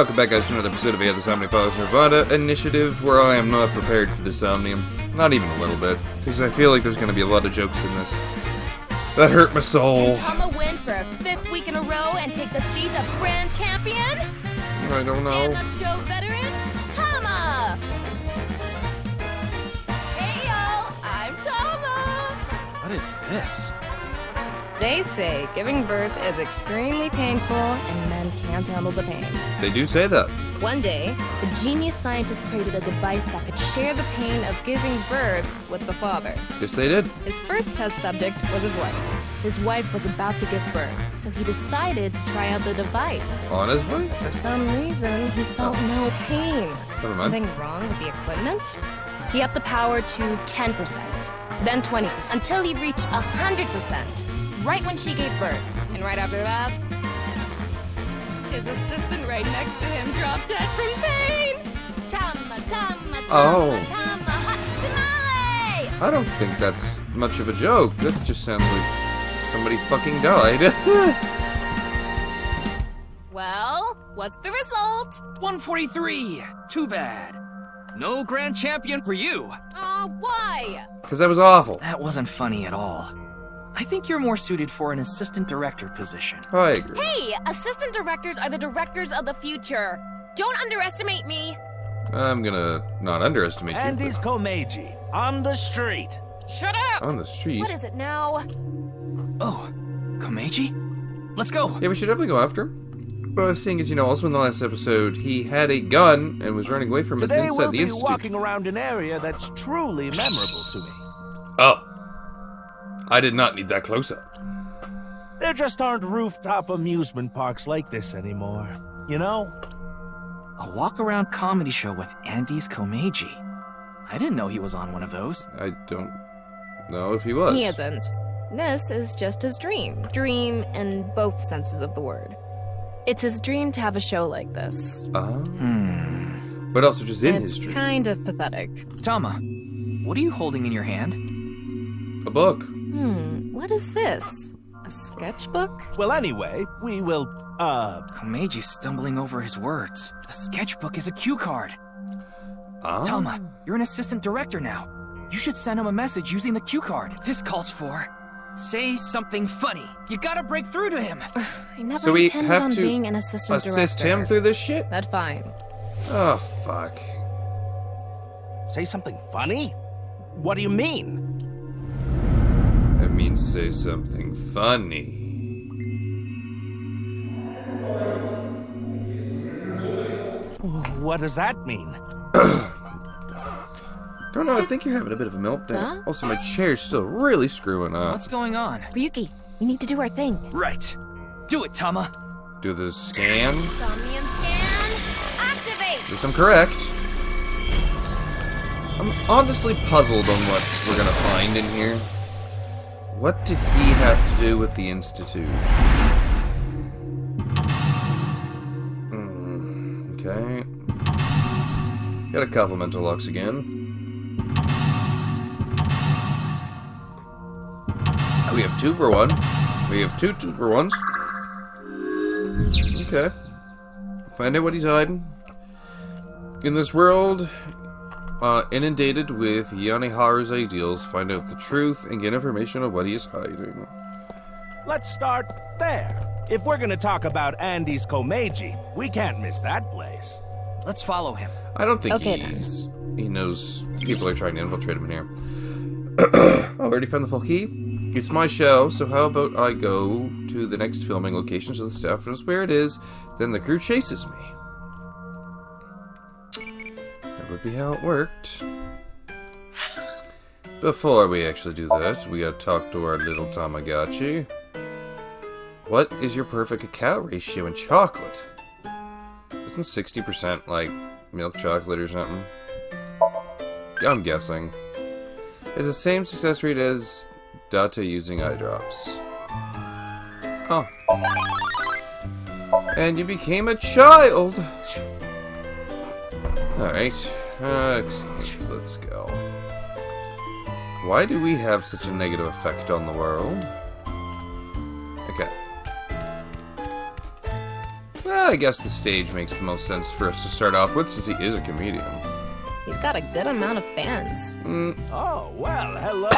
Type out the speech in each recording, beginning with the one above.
Welcome back, guys, to another episode of the Somnium Follows nirvanA initiative, where I am not prepared for the Somnium. Not even a little bit, because I feel like there's going to be a lot of jokes in this. That hurt my soul. Can Tama win for a 5th week in a row and take the seat of Grand Champion? I don't know. Stand-up show veteran, Tama! Hey, yo, I'm Tama! What is this? They say giving birth is extremely painful and men can't handle the pain. They do say that. One day, the genius scientist created a device that could share the pain of giving birth with the father. Yes, they did. His first test subject was his wife. His wife was about to give birth, so he decided to try out the device. On his way? For some reason, he felt no pain. Never mind. Something wrong with the equipment? He upped the power to 10%, then 20%, until he reached 100%. Right when she gave birth. And right after that, his assistant right next to him dropped dead from pain. Tama, Tama, Tama, Oh. Tama, hot tamale! I don't think that's much of a joke. That just sounds like somebody fucking died. Well, what's the result? 143! Too bad. No grand champion for you. Why? Because that was awful. That wasn't funny at all. I think you're more suited for an assistant director position. I agree. Hey, assistant directors are the directors of the future. Don't underestimate me. I'm gonna not underestimate you. Andy's Komeiji, on the street. Shut up! On the street. What is it now? Oh, Komeiji? Let's go. Yeah, we should definitely go after him. But seeing as you know, also in the last episode, he had a gun and was running away from us Today inside we'll the be institute. walking around an area that's truly memorable to me. Oh. I did not need that close-up. There just aren't rooftop amusement parks like this anymore. You know? A walk-around comedy show with Andy's Komeiji. I didn't know he was on one of those. I don't know if he was. He isn't. This is just his dream. Dream in both senses of the word. It's his dream to have a show like this. But also just in his It's dream. kind of pathetic. Tama, what are you holding in your hand? A book. What is this? A sketchbook? Well, anyway, we will, Komeji's stumbling over his words. The sketchbook is a cue card. Ah. Tama, you're an assistant director now. You should send him a message using the cue card. This calls for... say something funny. You gotta break through to him. I never So we intended have on to being an assistant assist director. him through this shit? That's fine. Oh, fuck. say something funny? What do you mean? I mean, say something funny. What does that mean? Don't know, I think you're having a bit of a meltdown. Huh? Also, my chair's still really screwing up. What's going on? Ryuki, we need to do our thing. Right. Do it, Tama. Do the scan. Somnium scan, activate! Yes, I'm correct. I'm honestly puzzled on what we're gonna find in here. What did he have to do with the Institute? Okay. Got a couple mental locks again. We have 2 for 1. We have two 2 for 1s. Okay. Find out what he's hiding. In this world, inundated with Yaniharu's ideals, find out the truth and get information on what he is hiding. Let's start there. If we're gonna talk about Andy's Komeiji, we can't miss that place. Let's follow him. I don't think Okay, he knows people are trying to infiltrate him in here. I already found the full key. It's my show, so how about I go to the next filming location so the staff knows where it is, then the crew chases me. That would be how it worked. Before we actually do that, we gotta talk to our little Tamagotchi. What is your perfect cacao ratio in chocolate? Isn't 60% like milk chocolate or something? I'm guessing. It's the same success rate as Data using eye drops. Oh. And you became a child! Alright. Let's go. Why do we have such a negative effect on the world? Okay. I guess the stage makes the most sense for us to start off with, since he is a comedian. He's got a good amount of fans. Oh, well, hello.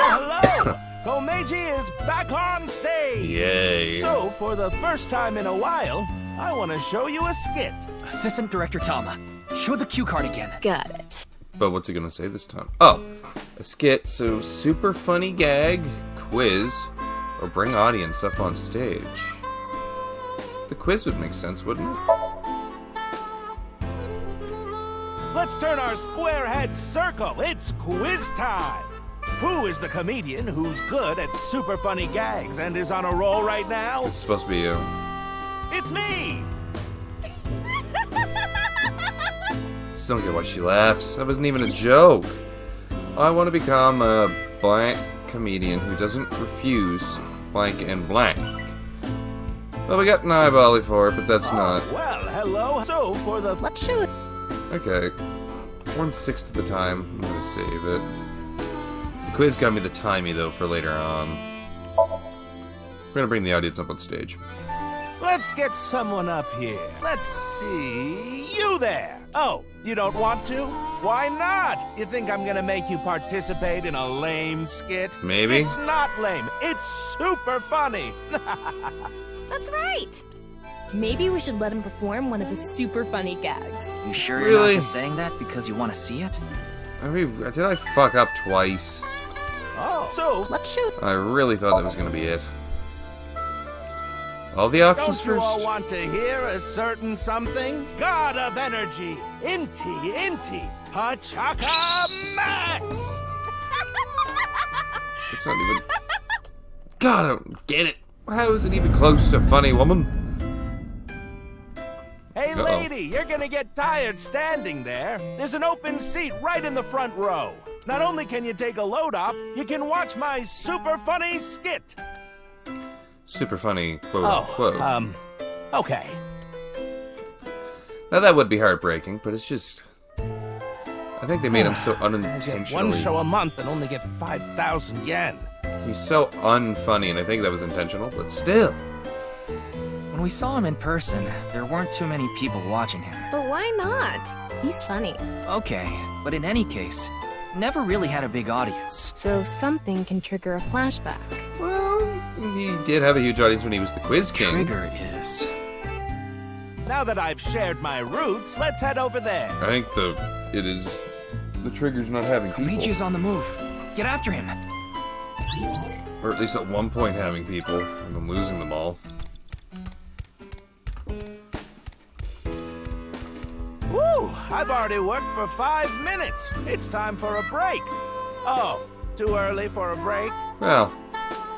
Komeiji is back on stage. Yay. So, for the first time in a while, I want to show you a skit. Assistant Director Tama, show the cue card again. Got it. But what's he gonna say this time? Oh, a skit, so super funny gag, quiz, or bring audience up on stage. The quiz would make sense, wouldn't it? Let's turn our square head circle. It's quiz time. Who is the comedian who's good at super funny gags and is on a roll right now? It's supposed to be you. It's me! Still don't get why she laughs. That wasn't even a joke. I want to become a blank comedian who doesn't refuse blank and blank. Well, we got an eyebally for it, but that's not. Well, hello. So, for the... Let's shoot. Okay. 1/6 of the time. I'm gonna save it. The quiz got me the timey, though, for later on. We're gonna bring the audience up on stage. Let's get someone up here. Let's see... You there! Oh, you don't want to? Why not? You think I'm gonna make you participate in a lame skit? Maybe. It's not lame. It's super funny. That's right. Maybe we should let him perform one of his super funny gags. You sure you're Really? not just saying that because you want to see it? I mean, did I fuck up twice? Oh, so... Let's shoot. I really thought that was gonna be it. All the options Don't you first. all want to hear a certain something? God of energy, Inti, Pachaka Max! It's not even. God, I don't get it. How is it even close to funny, woman? Hey, Uh-oh. lady, you're gonna get tired standing there. There's an open seat right in the front row. Not only can you take a load off, you can watch my super funny skit. Super funny, quote Oh, unquote. okay. Now that would be heartbreaking, but it's just. I think they made him so unintentionally. One show a month and only get 5,000 yen. He's so unfunny, and I think that was intentional, but still. When we saw him in person, there weren't too many people watching him. But why not? He's funny. Okay, but in any case, never really had a big audience. So something can trigger a flashback. Well, he did have a huge audience when he was the Quiz King. Trigger is... Now that I've shared my roots, let's head over there. I think the trigger's not having people. Komeiji is on the move. Get after him. Or at least at one point having people, and then losing them all. Woo! I've already worked for 5 minutes. It's time for a break. Oh, too early for a break? Well,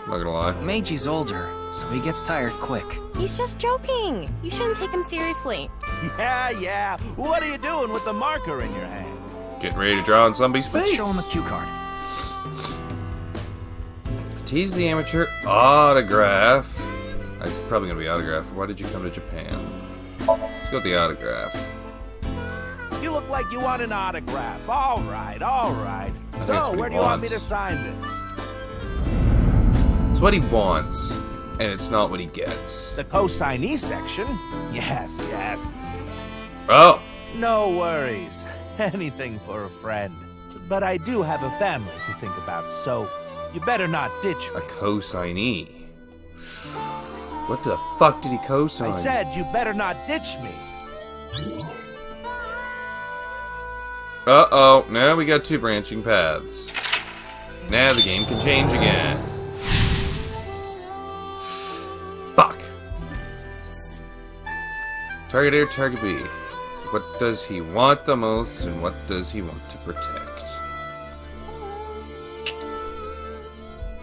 not gonna lie. Meiji's older, so he gets tired quick. He's just joking. You shouldn't take him seriously. Yeah. What are you doing with the marker in your hand? Getting ready to draw on somebody's face. Let's show him a cue card. Tease the amateur autograph. It's probably gonna be autograph. Why did you come to Japan? Let's go with the autograph. You look like you want an autograph. All right. that's So, what he where do you want me wants. to sign this? It's what he wants, and it's not what he gets. The co-signee section? Yes. Oh! No worries. Anything for a friend. But I do have a family to think about, so you better not ditch A me. co-signee. What the fuck did he co-sign? I said you better not ditch me. Uh-oh, now we got two branching paths. Now the game can change again. Fuck. Target A or Target B? What does he want the most, and what does he want to protect?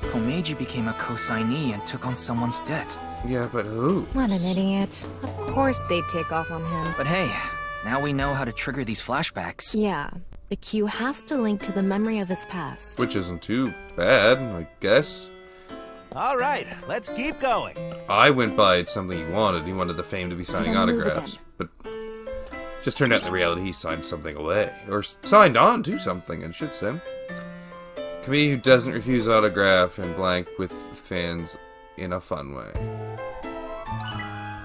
Komeiji became a co-signee and took on someone's debt. Yeah, but who? What an idiot. Of course they'd take off on him. But hey, now we know how to trigger these flashbacks. Yeah, the cue has to link to the memory of his past. Which isn't too bad, I guess. All right, let's keep going. I went by it's something he wanted. He wanted the fame to be signing on the move autographs. again. But just turned out in the reality he signed something away. Or signed on to something, I should say. Comedian who doesn't refuse autograph and blank with fans in a fun way.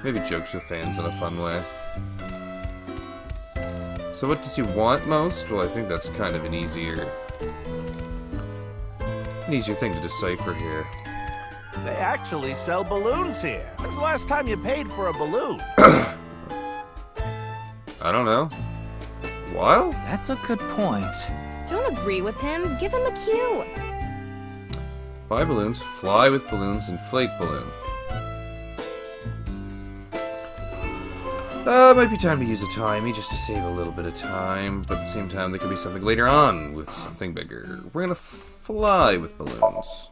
Maybe jokes with fans in a fun way. So what does he want most? Well, I think that's kind of an easier thing to decipher here. They actually sell balloons here. When's the last time you paid for a balloon? I don't know. While? That's a good point. Don't agree with him. Give him a cue. Buy balloons, fly with balloons, inflate balloon. Might be time to use a timey just to save a little bit of time, but at the same time there could be something later on with something bigger. We're gonna fly with balloons.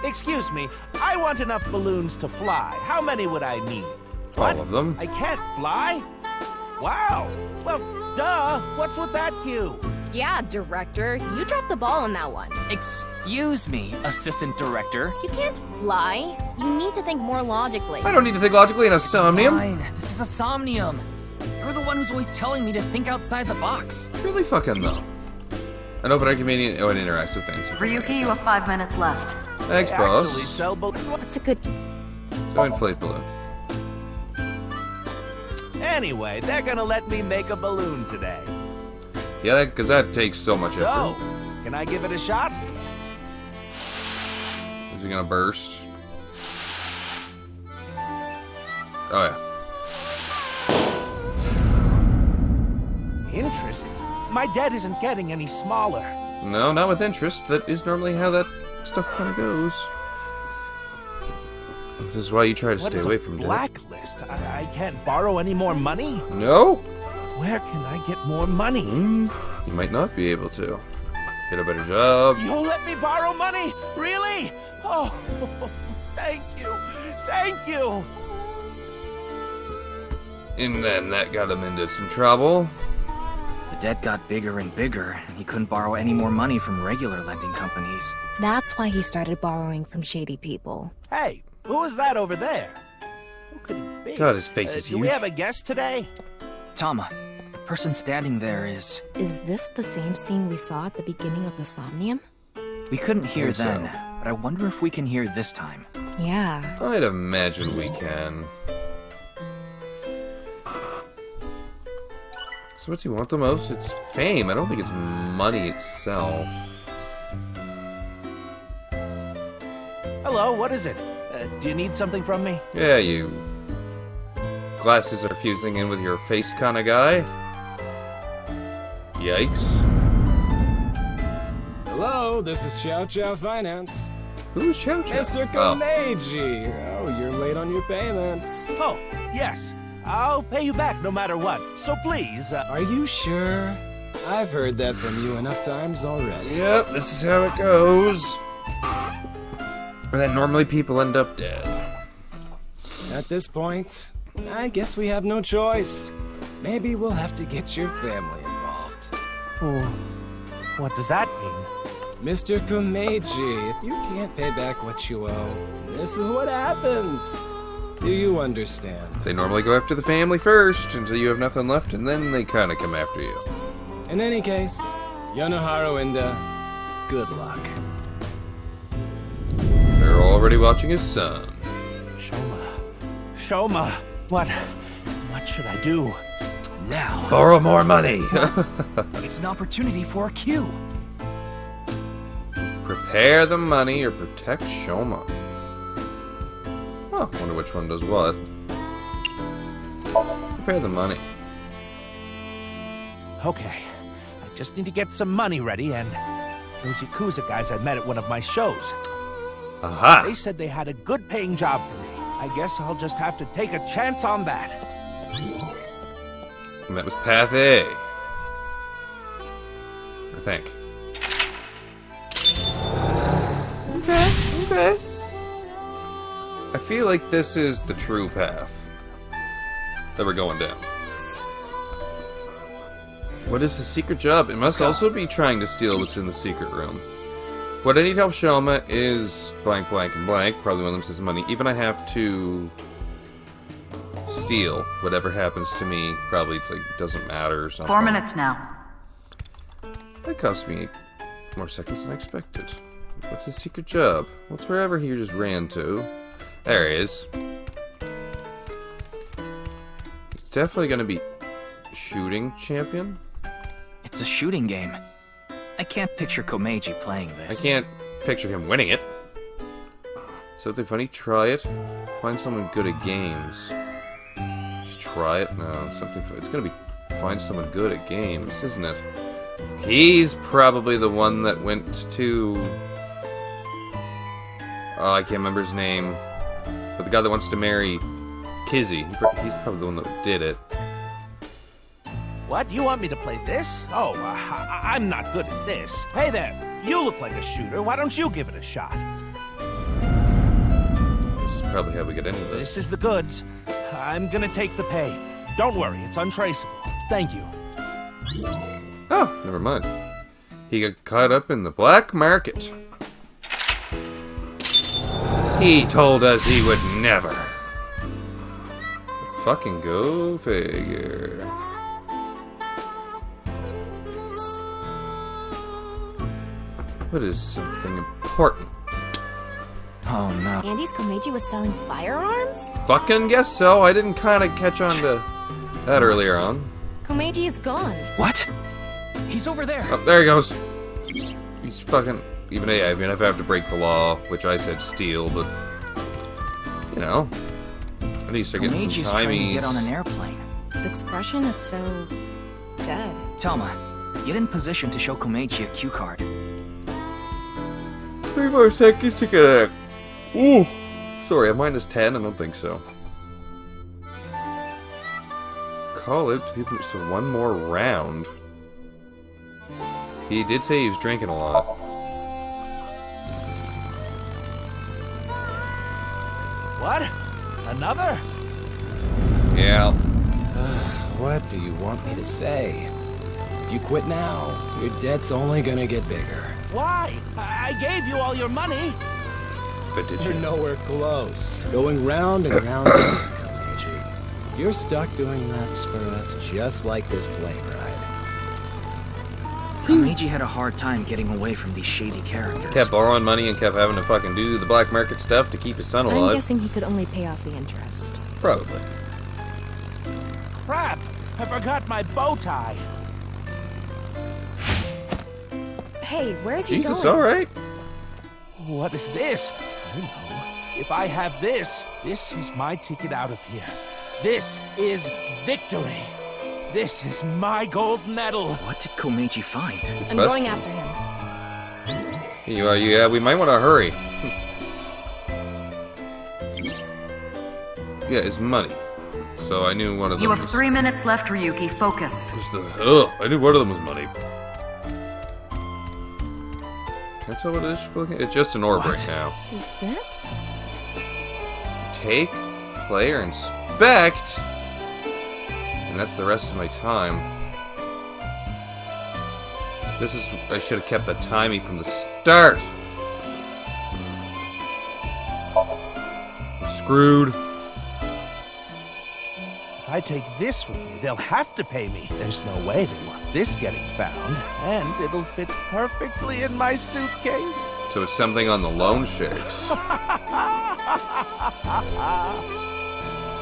Excuse me, I want enough balloons to fly. How many would I need? What? All of them. I can't fly? Wow. Well, duh. What's with that cue? Yeah, director. You dropped the ball on that one. Excuse me, assistant director. You can't fly. You need to think more logically. I don't need to think logically in a Somnium. Fine. This is a Somnium. You're the one who's always telling me to think outside the box. Really fucking though. An open air comedian. Oh, it interacts with fans. Ryuki, you have 5 minutes left. Thanks, They boss. actually sell balloons. That's a good... So inflate balloon. Anyway, they're gonna let me make a balloon today. Yeah, because that takes so much So, effort. can I give it a shot? Is he gonna burst? Oh yeah. Interesting. My debt isn't getting any smaller. No, not with interest. That is normally how that stuff kind of goes. This is why you try to What stay is away a from debt. blacklist? I can't borrow any more money? No? Where can I get more money? You might not be able to. Get a better job. You'll let me borrow money? Really? Oh, thank you. Thank you. And then that got him into some trouble. The debt got bigger and bigger, and he couldn't borrow any more money from regular lending companies. That's why he started borrowing from shady people. Hey, who is that over there? Who could it be? God, his face is Do we huge. have a guest today? Tama, the person standing there is... Is this the same scene we saw at the beginning of the Somnium? We couldn't hear Think so. then, but I wonder if we can hear this time. Yeah. I'd imagine we can. So what's he want the most? It's fame. I don't think it's money itself. Hello, what is it? Do you need something from me? Yeah, you glasses are fusing in with your face kind of guy. Yikes. Hello, this is Chow Chow Finance. Who's Chow Chow? Mr. Oh. Komeiji. Oh, you're late on your payments. Oh, yes. I'll pay you back no matter what. So please, Are you sure? I've heard that from you enough times already. Yep, this is how it goes. And then normally people end up dead. At this point, I guess we have no choice. Maybe we'll have to get your family involved. what does that mean? Mr. Komeiji, if you can't pay back what you owe, this is what happens. Do you understand? They normally go after the family first until you have nothing left, and then they kind of come after you. In any case, Yonohara Inda, good luck. They're already watching his son. Shoma, what should I do? Now, Borrow more money. it's an opportunity for a cue. Prepare the money or protect Shoma. Huh, wonder which one does what. Prepare the money. Okay, I just need to get some money ready, and those Yakuza guys I met at one of my shows. Aha! They said they had a good-paying job for me. I guess I'll just have to take a chance on that. And that was Path A. I think. Okay. I feel like this is the true path that we're going down. What is the secret job? It must also be trying to steal what's in the secret room. What I need help Shoma is blank, blank, and blank. Probably one of them says money. Even I have to steal whatever happens to me. Probably it's like doesn't matter or something. 4 minutes now. That cost me more seconds than I expected. What's his secret job? What's wherever he just ran to? There he is. He's definitely gonna be shooting champion. It's a shooting game. I can't picture Komeiji playing I this. can't picture him winning it. Something funny, try it. Find someone good at games. Just try it? No, something. It's gonna be find someone good at games, isn't it? He's probably the one that went to... Oh, I can't remember his name. But the guy that wants to marry Kizzy. He's probably the one that did it. What? You want me to play this? Oh, I'm not good at this. Hey there, you look like a shooter. Why don't you give it a shot? This is probably how we get into This this. is the goods. I'm gonna take the pay. Don't worry, it's untraceable. Thank you. Oh, never mind. He got caught up in the black market. He told us he would never. Fucking go figure. What is something important? Oh no. Andy's Komeiji was selling firearms? Fucking guess so. I didn't kind of catch on to that earlier on. Komeiji is gone. What? He's over there. Oh, there he goes. He's fucking... Even if I have to break the law, which I said steal, but... You know. I need to start getting Komeiji's some trying to timies. get on an airplane. His expression is so... dead. Telma, get in position to show Komeiji a cue card. 3 more seconds to connect. Ooh. Sorry, I'm minus 10? I don't think so. Call out to people so one more round. He did say he was drinking a lot. What? Another? Yeah. What do you want me to say? If you quit now, your debt's only gonna get bigger. Why? I gave you all your money. But did You're you? nowhere close. Going round and round again, Komeiji. You're stuck doing laps for us just like this plane ride. Komeiji had a hard time getting away from these shady characters. Kept borrowing money and kept having to fucking do the black market stuff to keep his son I'm alive. guessing he could only pay off the interest. Probably. Crap! I forgot my bow tie. Hey, where's he Jesus, going? alright. What is this? I know. If I have this, this is my ticket out of here. This is victory. This is my gold medal. What did Komeiji find? I'm going after him. Yeah, we might want to hurry. Yeah, it's money. So I knew one of them You have was... 3 minutes left, Ryuki. Focus. I knew one of them was money. Can I tell what it is? It's just an orb right now. Is this? Take, player, inspect, and that's the rest of my time. This is... I should have kept the timey from the start. I'm screwed. If I take this with me, they'll have to pay me. There's no way they want this getting found. And it'll fit perfectly in my suitcase. So it's something on the loan shares.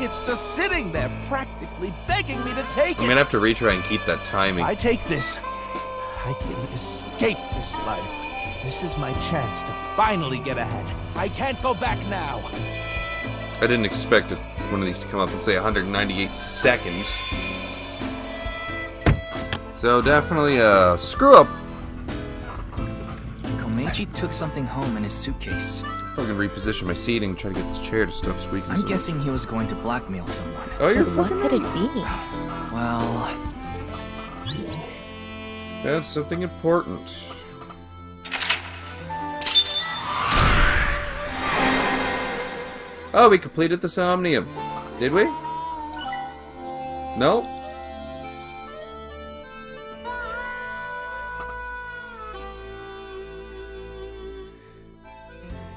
It's just sitting there, practically begging me to take I'm it. gonna have to retry and keep that If timing. I take this, I can escape this life. This is my chance to finally get ahead. I can't go back now. I didn't expect one of these to come up and say 198 seconds. So definitely a screw up. Komeiji took something home in his suitcase. Fucking reposition my seating and try to get this chair to stop squeaking. I'm so- guessing he was going to blackmail someone. Oh, you're But what fucking could it be? Well, That's something important. Oh, we completed the SOMNIUM. Did we? No?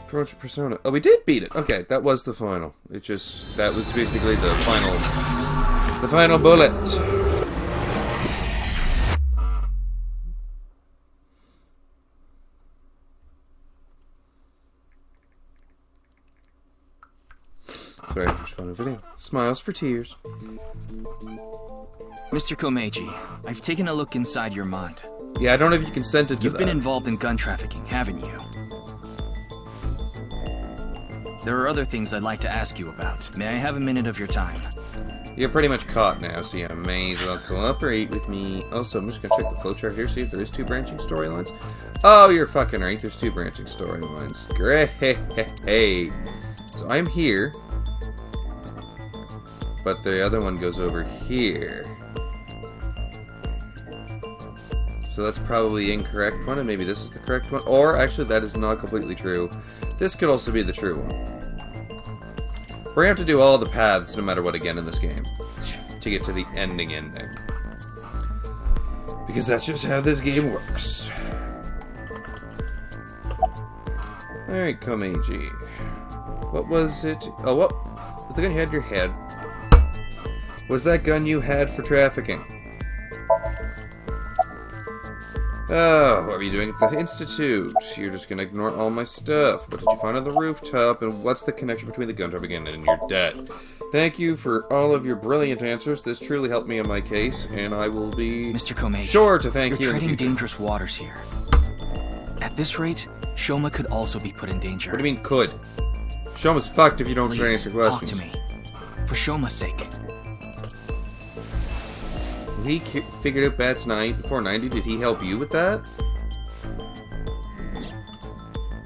Approach a persona. Oh, we did beat it. Okay, that was the final. That was basically the final bullet. Subscribe for respond to video. Smiles for tears. Mr. Komeiji, I've taken a look inside your mind. Yeah, I don't know if you consented to You've that. been involved in gun trafficking, haven't you? There are other things I'd like to ask you about. May I have a minute of your time? You're pretty much caught now, so you may as well cooperate with me. Also, I'm just gonna check the flowchart here, see if there is 2 branching storylines. Oh, you're fucking right, there's 2 branching storylines. Great. So I'm here, but the other one goes over here. So that's probably the incorrect one, and maybe this is the correct one. Or, actually, that is not completely true. This could also be the true one. We're gonna have to do all the paths, no matter what, again in this game, to get to the ending. Because that's just how this game works. Alright, Komeiji. What was it? Oh, what was the gun you had in your head? Was that gun you had for trafficking? Oh, what were you doing at the Institute? You're just gonna ignore all my stuff. What did you find on the rooftop? And what's the connection between the gun trafficking and your debt? Thank you for all of your brilliant answers. This truly helped me in my case, and I will be Mr. Komeiji, sure to thank you you're in the treading future. dangerous waters here. At this rate, Shoma could also be put in danger. What do you mean, could? Shoma's fucked if you don't try to Please, answer talk questions. to me. For Shoma's sake. He figured out Bat's 490. Did he help you with that?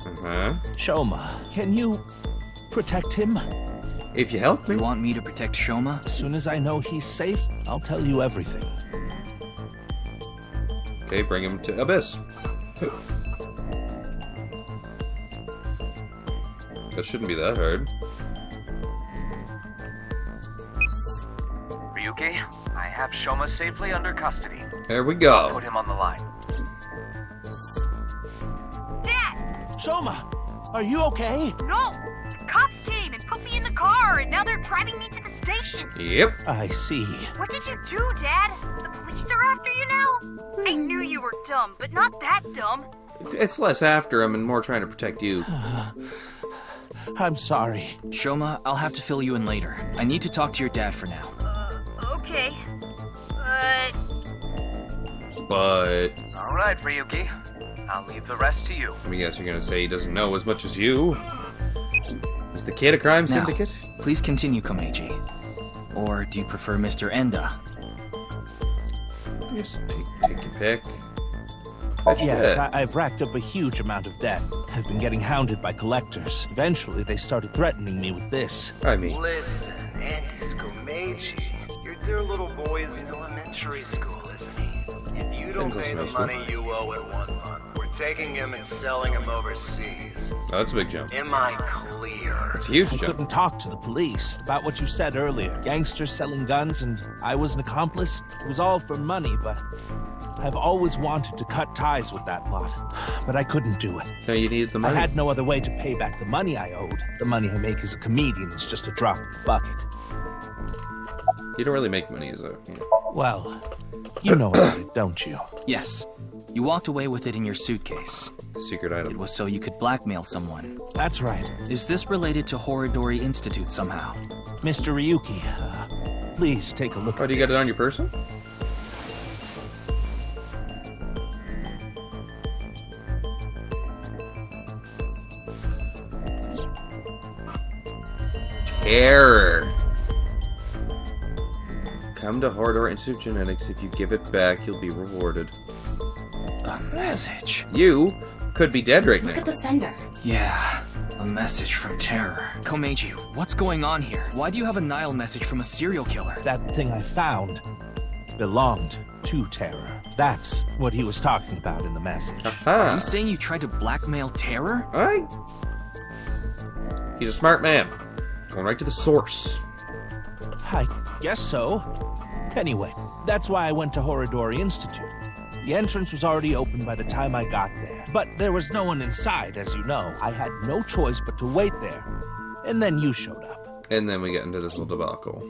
Uh-huh. Shoma, can you protect him? If you help me. You want me to protect Shoma? As soon as I know he's safe, I'll tell you everything. Okay, bring him to Abyss. That shouldn't be that hard. Ryuki, I have Shoma safely under custody. There we go. Put him on the line. Dad! Shoma, are you okay? No! The cops came and put me in the car, and now they're driving me to the station. Yep. I see. What did you do, Dad? The police are after you now? I knew you were dumb, but not that dumb. It's less after him and more trying to protect you. I'm sorry. Shoma, I'll have to fill you in later. I need to talk to your dad for now. Okay. But Alright, Ryuki. I'll leave the rest to you. I guess you're gonna say he doesn't know as much as you. Is the kid a crime Now, syndicate? please continue, Komeiji. Or do you prefer Mr. Enda? Just take your pick. How'd you Yes, get? I've racked up a huge amount of debt. I've been getting hounded by collectors. Eventually, they started threatening me with this. I mean, Listen, Andy's Komeiji. Your dear little boy is in elementary school, isn't he? If you don't Depends pay on the high school. money you owe in 1 month, we're taking him and selling him overseas. oh, that's a big jump. Am I clear? It's a huge I jump. couldn't talk to the police about what you said earlier. Gangsters selling guns and I was an accomplice. It was all for money, but I've always wanted to cut ties with that lot. But I couldn't do it. No, you needed the I money. had no other way to pay back the money I owed. The money I make as a comedian is just a drop in the bucket. You don't really make money as a... You know. Well, you know about it, don't you? Yes. You walked away with it in your suitcase. Secret It item. was so you could blackmail someone. That's right. Is this related to Horidori Institute somehow? Mr. Ryuki, please take a look Oh, at do you got it this. on your person? Terror. Come to Horidori Institute of Genetics. If you give it back, you'll be rewarded. A message. You could be dead right Look now. at the sender. Yeah, a message from Terror. Komeiji, what's going on here? Why do you have a Nile message from a serial killer? That thing I found belonged to Terror. That's what he was talking about in the message. Are Aha. you saying you tried to blackmail Terror? He's a smart man. Going right to the source. I guess so. Anyway, that's why I went to Horidori Institute. The entrance was already open by the time I got there. But there was no one inside, as you know. I had no choice but to wait there. And then you showed up. And then we get into this little debacle.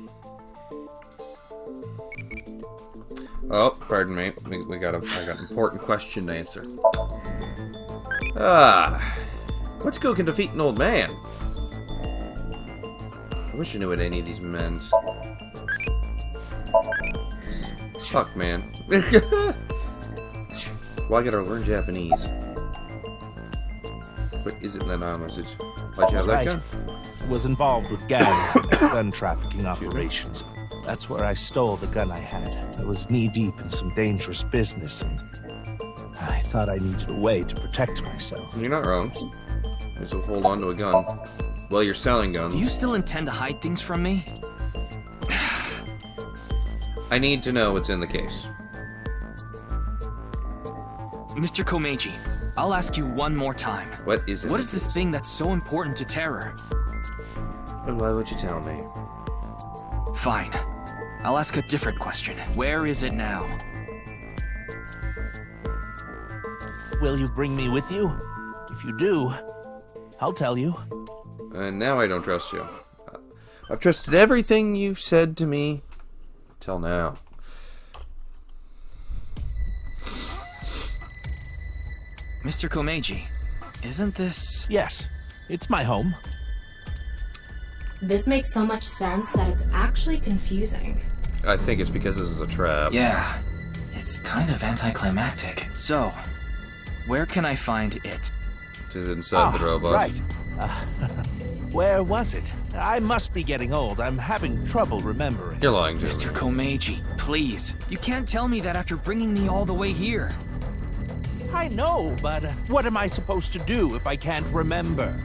Oh, pardon me. I got an important question to answer. What skill can defeat an old man? wish I knew what any of these meant. Fuck, man. Well, I gotta learn Japanese. What is it, nirvanA message? Why'd you have that gun? Was involved with gangs and gun trafficking operations. That's where I stole the gun I had. I was knee-deep in some dangerous business, and I thought I needed a way to protect myself. You're not wrong. Just hold on to a gun. Well, you're selling guns. Do you still intend to hide things from me? I need to know what's in the case. Mr. Komeiji, I'll ask you one more time. What is it? What is this thing that's so important to Terror? And why would you tell me? Fine. I'll ask a different question. Where is it now? Will you bring me with you? If you do, I'll tell you. And now I don't trust you. I've trusted everything you've said to me till now. Mr. Komeiji, isn't this... Yes, it's my home. This makes so much sense that it's actually confusing. I think it's because this is a trap. Yeah, it's kind of anticlimactic. So, where can I find it? It is inside the robot. Right. Where was it? I must be getting old. I'm having trouble remembering. You're lying to me. Mr. Komeiji, please. You can't tell me that after bringing me all the way here. I know, but what am I supposed to do if I can't remember?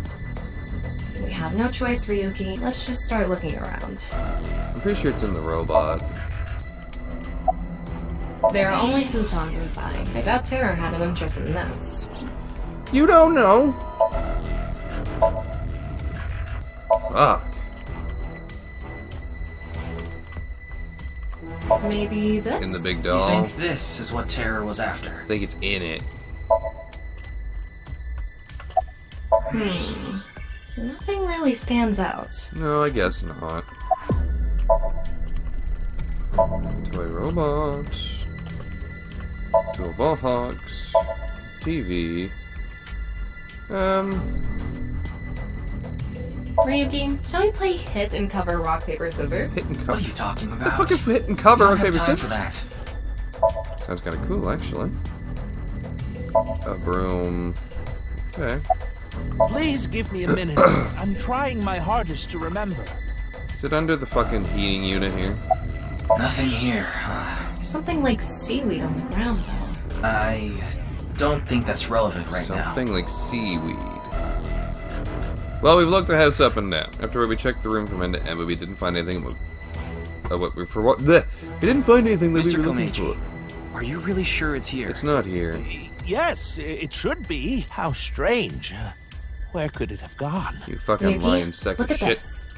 We have no choice, Ryuki. Let's just start looking around. I'm pretty sure it's in the robot. There are only futons inside. I doubt Terror had an interest in this. You don't know. Fuck. Maybe this? In the big You doll. think this is what Terror was after? I think it's in it. Nothing really stands out. No, I guess not. Toy robot. Toolbox. TV. Ryuki, shall we play hit and cover rock, paper, scissors? Hit and What cover. are you talking The about? fuck is hit and cover? I don't Okay, have but time for that. sounds kind of cool, actually. A broom. Okay. Please give me a minute. I'm trying my hardest to remember. Is it under the fucking heating unit here? Nothing here. There's something like seaweed on the ground, though. I don't think that's relevant right now. Something like seaweed. Well, we've looked the house up and down. After we checked the room from end to end, but we didn't find anything. We didn't find anything that we Mr. were looking Komeiji, for. are you really sure it's here? It's not here. Yes, it should be. How strange. Where could it have gone? You fucking lying sack look of at shit. this.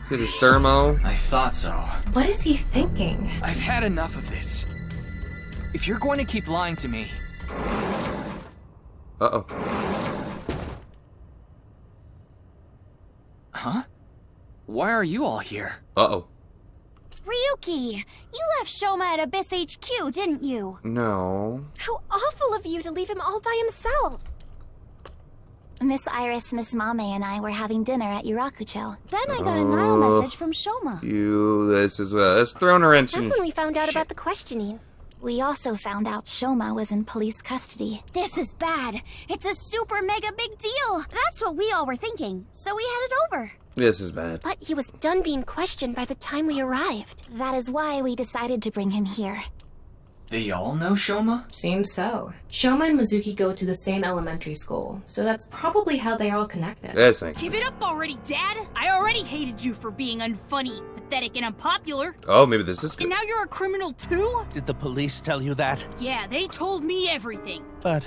Is it his thermo? I thought so. What is he thinking? I've had enough of this. If you're going to keep lying to me... Uh-oh. Huh? Why are you all here? Uh-oh. Ryuki, you left Shoma at Abyss HQ, didn't you? No. How awful of you to leave him all by himself. Miss Iris, Miss Mame, and I were having dinner at Yurakucho. Then I got a Nile message from Shoma. This is, it's throwing a wrench in. That's when we found out about the questioning. We also found out Shoma was in police custody. This is bad. It's a super mega big deal. That's what we all were thinking. So we headed over. This is bad. But he was done being questioned by the time we arrived. That is why we decided to bring him here. They all know Shoma? Seems so. Shoma and Mizuki go to the same elementary school, so that's probably how they're all connected. Yes, thank you. Give it up already, Dad! I already hated you for being unfunny, pathetic, and unpopular. Oh, maybe this is good. And now you're a criminal too? Did the police tell you that? Yeah, they told me everything. But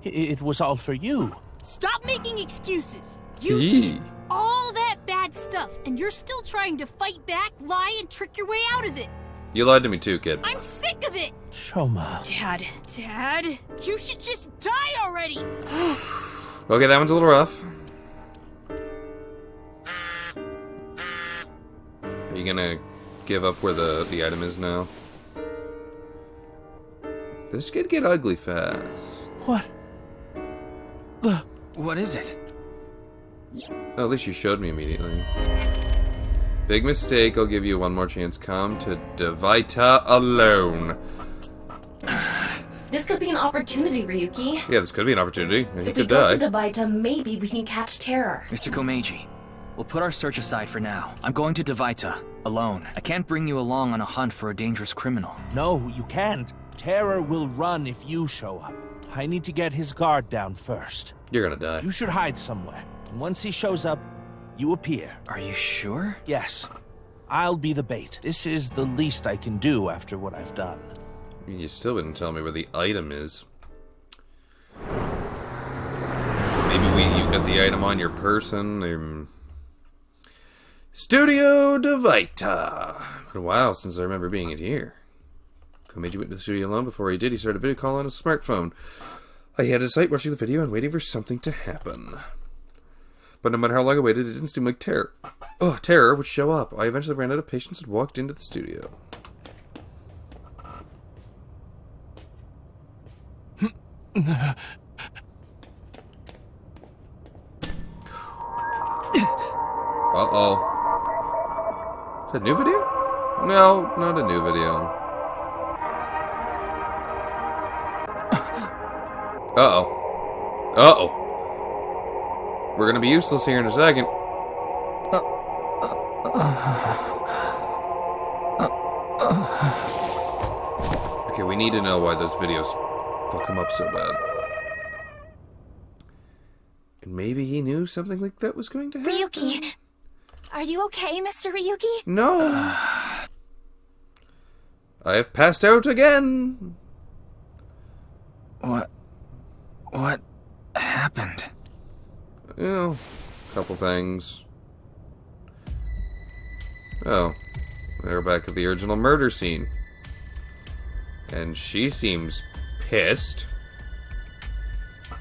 it was all for you. Stop making excuses. You Yee. did all that bad stuff, and you're still trying to fight back, lie, and trick your way out of it. You lied to me too, kid. I'm sick of it! Shoma. Dad, you should just die already! Okay, that one's a little rough. Are you gonna give up where the item is now? This could get ugly fast. What? What is it? Oh, at least you showed me immediately. Big mistake. I'll give you one more chance. Come to nirvanA alone. This could be an opportunity, Ryuki. Yeah, this could be an opportunity. He If we could go die. to nirvanA, maybe we can catch Terror. Mr. Komeiji, we'll put our search aside for now. I'm going to nirvanA, alone. I can't bring you along on a hunt for a dangerous criminal. No, you can't. Terror will run if you show up. I need to get his guard down first. You're gonna die. You should hide somewhere. And once he shows up, you appear. Are you sure? Yes. I'll be the bait. This is the least I can do after what I've done. You still didn't tell me where the item is. Maybe you got the item on your person. Studio nirvanA. Been a while since I remember being in here. Komeiji went to the studio alone. Before he did, he started a video call on his smartphone. I had his sight watching the video and waiting for something to happen. But no matter how long I waited, it didn't seem like Terror would show up. I eventually ran out of patience and walked into the studio. Uh-oh. Is that a new video? No, not a new video. Uh-oh. Uh-oh. We're gonna be useless here in a second. Okay, we need to know why those videos fuck him up so bad. And maybe he knew something like that was going to happen. Ryuki, are you okay, Mr. Ryuki? No. I have passed out again. What happened? You know, a couple things. Oh, they're back at the original murder scene. And she seems pissed.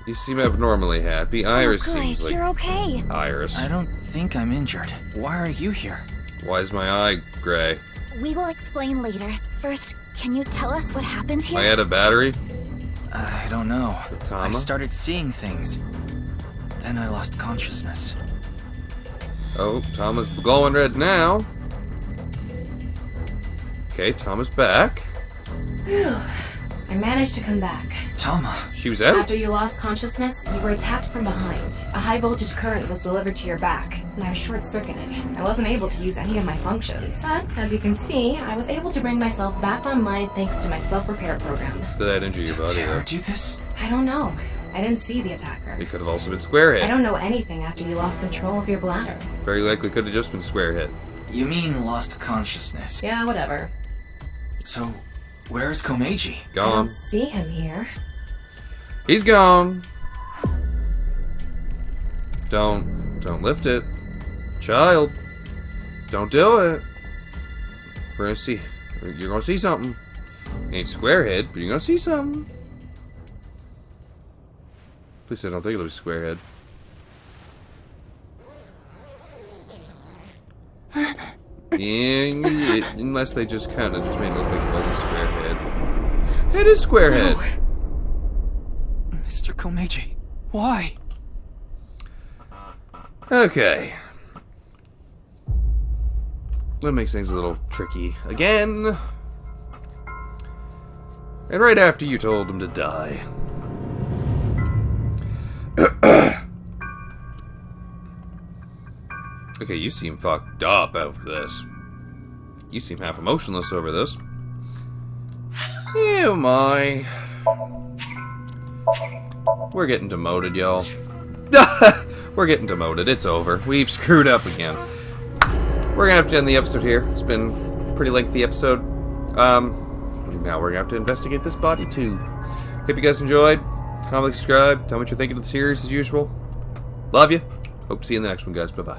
You seem abnormally happy. Iris oh, good. seems like... You're okay. Iris. I don't think I'm injured. Why are you here? Why is my eye gray? We will explain later. First, can you tell us what happened here? I had a battery? I don't know. Tama? I started seeing things. Then I lost consciousness. Oh, Tama's glowing red now. Okay, Tama's back. Whew. I managed to come back. Tama. She was out? After you lost consciousness, you were attacked from behind. A high voltage current was delivered to your back, and I was short-circuited. I wasn't able to use any of my functions. But, as you can see, I was able to bring myself back online thanks to my self-repair program. Did that injure your body, though? Do this? I don't know. I didn't see the attacker. It could have also been Squarehead. I don't know anything after you lost control of your bladder. Very likely could have just been Squarehead. You mean lost consciousness? Yeah, whatever. So, where's Komeiji? I Gone. don't see him here. He's gone. Don't lift it. Child. Don't do it. We're gonna see. You're gonna see something. Ain't Squarehead, but you're gonna see something. Please, I don't think it'll be Squarehead. Yeah, unless they just kind of just made it look like it wasn't Squarehead. It is Squarehead. No. Mr. Komeiji, why? Okay. That makes things a little tricky again. And right after you told him to die. Okay, you seem fucked up over this. You seem half emotionless over this. Oh my. We're getting demoted, y'all. We're getting demoted. It's over. We've screwed up again. We're gonna have to end the episode here. It's been a pretty lengthy episode. Now we're gonna have to investigate this body too. Hope you guys enjoyed. Comment, subscribe. Tell me what you're thinking of the series as usual. Love you. Hope to see you in the next one, guys. Bye-bye.